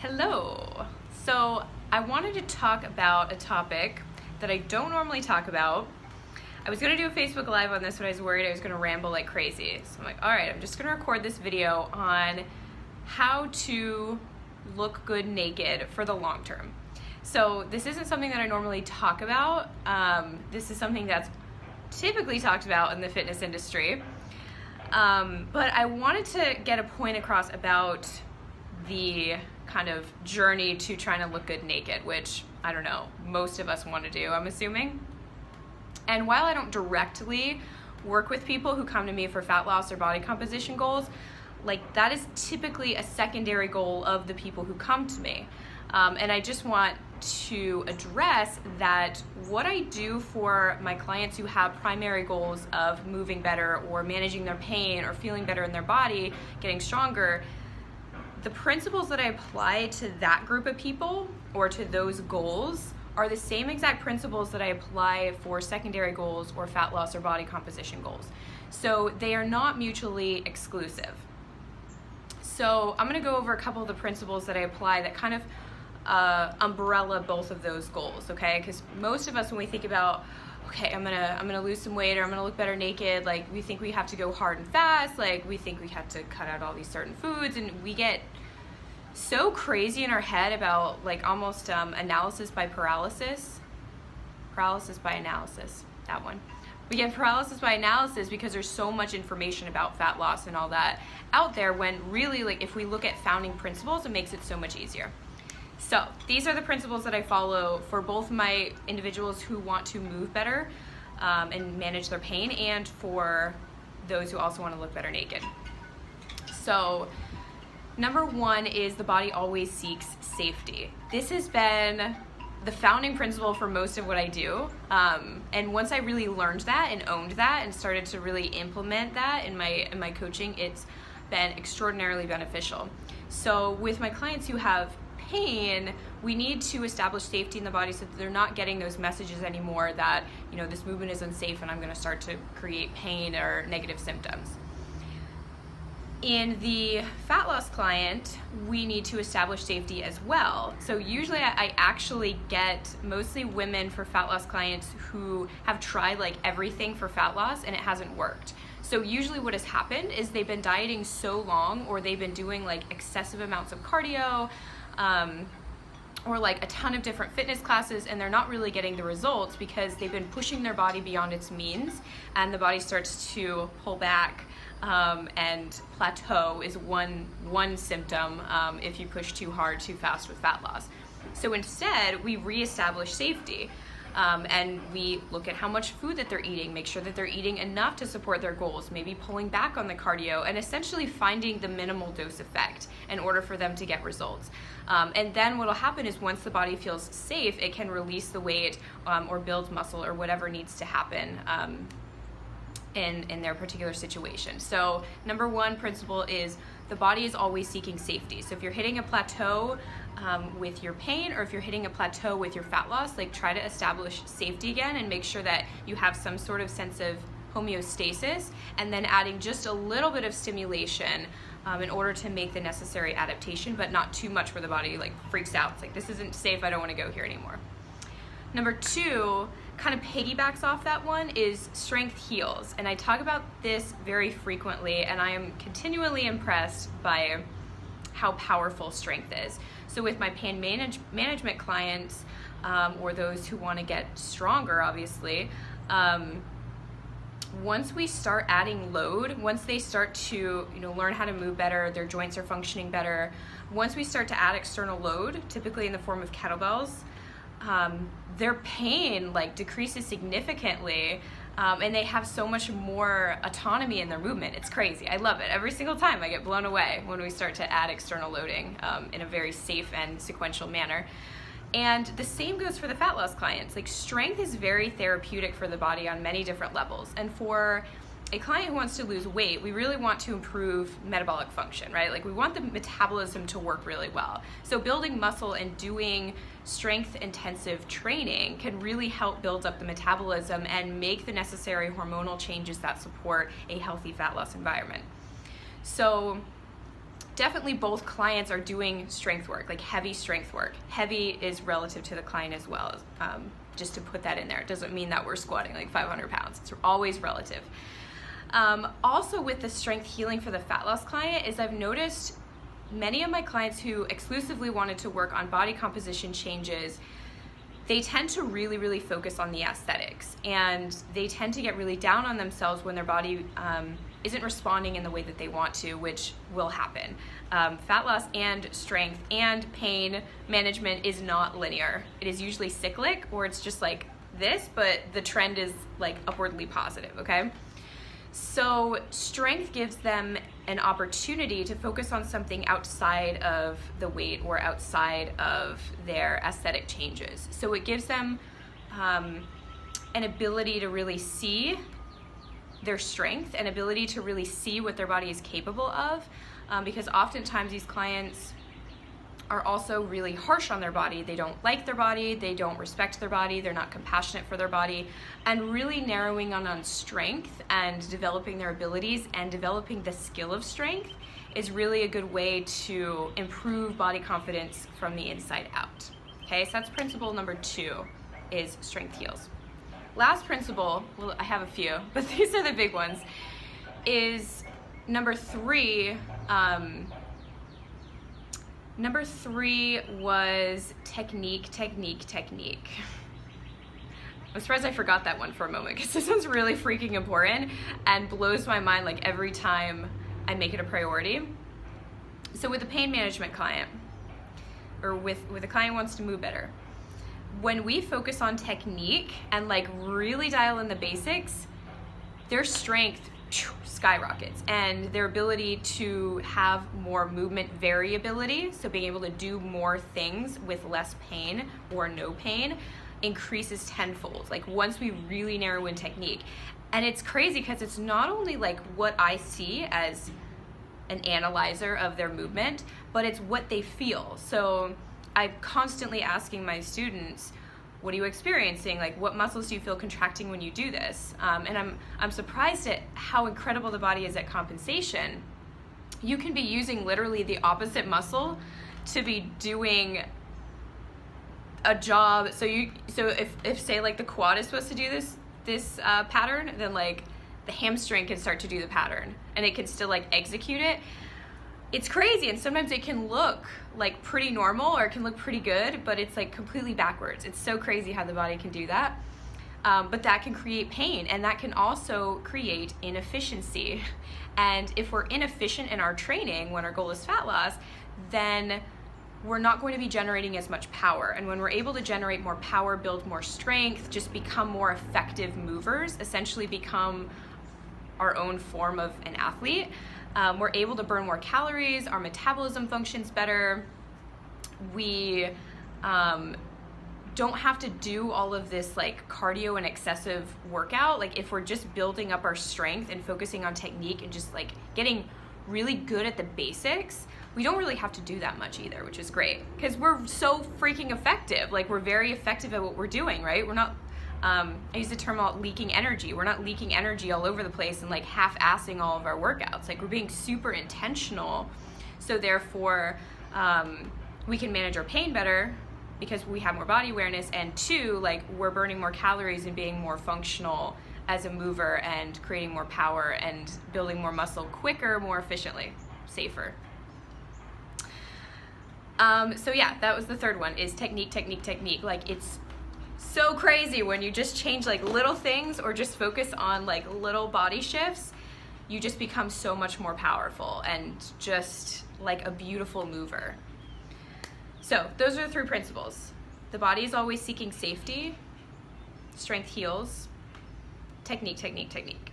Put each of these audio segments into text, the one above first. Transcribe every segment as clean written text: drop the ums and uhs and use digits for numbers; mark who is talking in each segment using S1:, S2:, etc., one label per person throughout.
S1: Hello. So I wanted to talk about a topic that I don't normally talk about. I was going to do a Facebook Live on this, but I was worried I was going to ramble like crazy. So I'm like, all right, I'm just going to record this video on how to look good naked for the long term. So this isn't something that I normally talk about. This is something that's typically talked about in the fitness industry. But I wanted to get a point across about the kind of journey to trying to look good naked, which I don't know, most of us want to do, I'm assuming. And while I don't directly work with people who come to me for fat loss or body composition goals, like that is typically a secondary goal of the people who come to me. And I just want to address that what I do for my clients who have primary goals of moving better or managing their pain or feeling better in their body, getting stronger, the principles that I apply to that group of people or to those goals are the same exact principles that I apply for secondary goals or fat loss or body composition goals. So they are not mutually exclusive. So I'm going to go over a couple of the principles that I apply that kind of umbrella both of those goals, okay? Because most of us, when we think about, okay, I'm gonna lose some weight or I'm gonna look better naked, like we think we have to go hard and fast, like we think we have to cut out all these certain foods, and we get so crazy in our head about like almost analysis by paralysis by analysis, that one. We get paralysis by analysis because there's so much information about fat loss and all that out there, when really, like, if we look at founding principles, it makes it so much easier. So these are the principles that I follow for both my individuals who want to move better and manage their pain, and for those who also want to look better naked. So number one is the body always seeks safety. This has been the founding principle for most of what I do. And once I really learned that and owned that and started to really implement that in my coaching, it's been extraordinarily beneficial. So with my clients who have pain, we need to establish safety in the body so that they're not getting those messages anymore that, you know, this movement is unsafe and I'm going to start to create pain or negative symptoms. In the fat loss client, we need to establish safety as well. So usually I actually get mostly women for fat loss clients who have tried like everything for fat loss and it hasn't worked. So usually what has happened is they've been dieting so long, or they've been doing like excessive amounts of cardio, or like a ton of different fitness classes, and they're not really getting the results because they've been pushing their body beyond its means, and the body starts to pull back, and plateau is one symptom if you push too hard, too fast with fat loss. So instead, we reestablish safety. And we look at how much food that they're eating, make sure that they're eating enough to support their goals, maybe pulling back on the cardio, and essentially finding the minimal dose effect in order for them to get results. And then what will happen is once the body feels safe, it can release the weight or build muscle or whatever needs to happen in their particular situation. So number one principle is the body is always seeking safety. So if you're hitting a plateau with your pain, or if you're hitting a plateau with your fat loss, like try to establish safety again and make sure that you have some sort of sense of homeostasis, and then adding just a little bit of stimulation in order to make the necessary adaptation, but not too much where the body like freaks out. It's like, this isn't safe, I don't want to go here anymore. Number two, kind of piggybacks off that one, is strength heals. And I talk about this very frequently, and I am continually impressed by how powerful strength is. So with my pain management clients, or those who want to get stronger, obviously, once we start adding load, once they start to, you know, learn how to move better, their joints are functioning better, once we start to add external load, typically in the form of kettlebells, their pain like decreases significantly, and they have so much more autonomy in their movement. It's crazy. I love it. Every single time I get blown away when we start to add external loading in a very safe and sequential manner. And the same goes for the fat loss clients. Like, strength is very therapeutic for the body on many different levels. And for a client who wants to lose weight, we really want to improve metabolic function, right? Like, we want the metabolism to work really well. So building muscle and doing strength intensive training can really help build up the metabolism and make the necessary hormonal changes that support a healthy fat loss environment. So definitely both clients are doing strength work, like heavy strength work. Heavy is relative to the client as well, just to put that in there. It doesn't mean that we're squatting like 500 pounds. It's always relative. Also with the strength healing for the fat loss client is I've noticed many of my clients who exclusively wanted to work on body composition changes, they tend to really, really focus on the aesthetics, and they tend to get really down on themselves when their body isn't responding in the way that they want to, which will happen. Fat loss and strength and pain management is not linear. It is usually cyclic, or it's just like this, but the trend is like upwardly positive, okay? So strength gives them an opportunity to focus on something outside of the weight or outside of their aesthetic changes. So it gives them an ability to really see their strength, an ability to really see what their body is capable of, because oftentimes these clients are also really harsh on their body. They don't like their body, they don't respect their body, they're not compassionate for their body, and really narrowing on strength and developing their abilities and developing the skill of strength is really a good way to improve body confidence from the inside out. Okay, so that's principle number 2, is strength heals. Last principle, well, I have a few, but these are the big ones, is number 3. Number 3 was technique. I'm surprised I forgot that one for a moment, because this one's really freaking important and blows my mind like every time I make it a priority. So with a pain management client, or with a client who wants to move better, when we focus on technique and like really dial in the basics, their strength skyrockets, and their ability to have more movement variability, so being able to do more things with less pain or no pain, increases tenfold, like once we really narrow in technique. And it's crazy because it's not only like what I see as an analyzer of their movement, but it's what they feel. So I'm constantly asking my students, what are you experiencing? Like, what muscles do you feel contracting when you do this? And I'm surprised at how incredible the body is at compensation. You can be using literally the opposite muscle to be doing a job. So if say like the quad is supposed to do this pattern, then like the hamstring can start to do the pattern, and it can still like execute it. It's crazy, and sometimes it can look like pretty normal, or it can look pretty good, but it's like completely backwards. It's so crazy how the body can do that. But that can create pain, and that can also create inefficiency. And if we're inefficient in our training when our goal is fat loss, then we're not going to be generating as much power. And when we're able to generate more power, build more strength, just become more effective movers, essentially become our own form of an athlete, we're able to burn more calories, our metabolism functions better, we don't have to do all of this like cardio and excessive workout. Like if we're just building up our strength and focusing on technique and just like getting really good at the basics, we don't really have to do that much either, which is great because we're so freaking effective. Like we're very effective at what we're doing, right? We're not, I use the term leaking energy. We're not leaking energy all over the place and like half-assing all of our workouts. Like we're being super intentional. So therefore, we can manage our pain better because we have more body awareness, and 2, like we're burning more calories and being more functional as a mover and creating more power and building more muscle quicker, more efficiently, safer. So yeah, that was the third one, is technique. Like it's so crazy when you just change like little things or just focus on like little body shifts, you just become so much more powerful and just like a beautiful mover. So those are the 3 principles. The body is always seeking safety, strength heals, technique.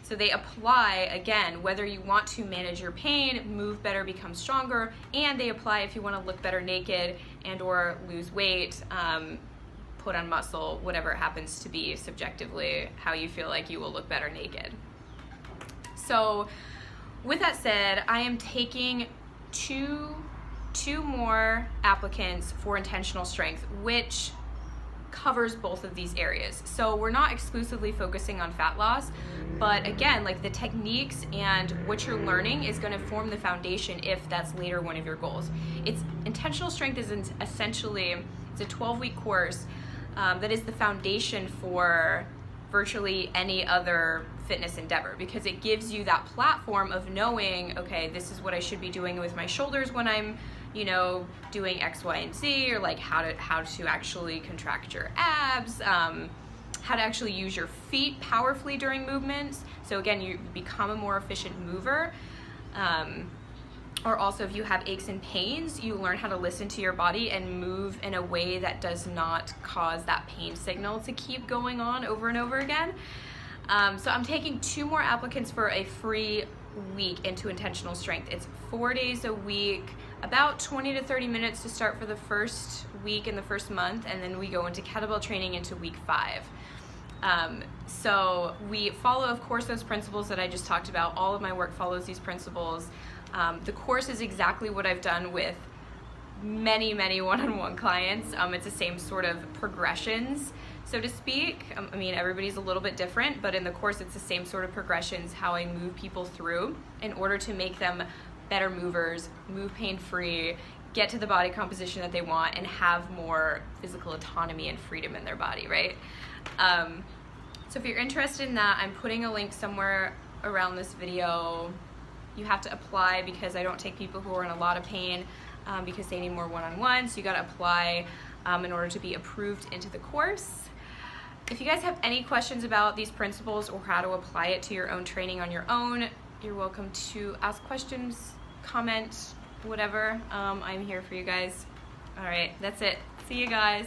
S1: So they apply, again, whether you want to manage your pain, move better, become stronger, and they apply if you want to look better naked and or lose weight, put on muscle, whatever it happens to be subjectively, how you feel like you will look better naked. So with that said, I am taking two more applicants for intentional strength, which covers both of these areas. So we're not exclusively focusing on fat loss, but again, like the techniques and what you're learning is going to form the foundation if that's later one of your goals. It's intentional strength is essentially, it's a 12-week course that is the foundation for virtually any other fitness endeavor, because it gives you that platform of knowing, okay, this is what I should be doing with my shoulders when I'm, you know, doing X, Y, and Z, or like how to actually contract your abs, how to actually use your feet powerfully during movements. So again, you become a more efficient mover. Or also if you have aches and pains, you learn how to listen to your body and move in a way that does not cause that pain signal to keep going on over and over again. So I'm taking 2 more applicants for a free week into intentional strength. It's 4 days a week, about 20 to 30 minutes to start for the first week and the first month, and then we go into kettlebell training into week 5. So we follow, of course, those principles that I just talked about. All of my work follows these principles. The course is exactly what I've done with many one-on-one clients. It's the same sort of progressions, so to speak. I mean, everybody's a little bit different, but in the course it's the same sort of progressions, how I move people through in order to make them better movers, move pain-free, get to the body composition that they want, and have more physical autonomy and freedom in their body, right? So if you're interested in that, I'm putting a link somewhere around this video. You have to apply because I don't take people who are in a lot of pain because they need more one-on-one, so you gotta apply in order to be approved into the course. If you guys have any questions about these principles or how to apply it to your own training on your own, you're welcome to ask questions, comment, whatever. I'm here for you guys. All right, that's it. See you guys.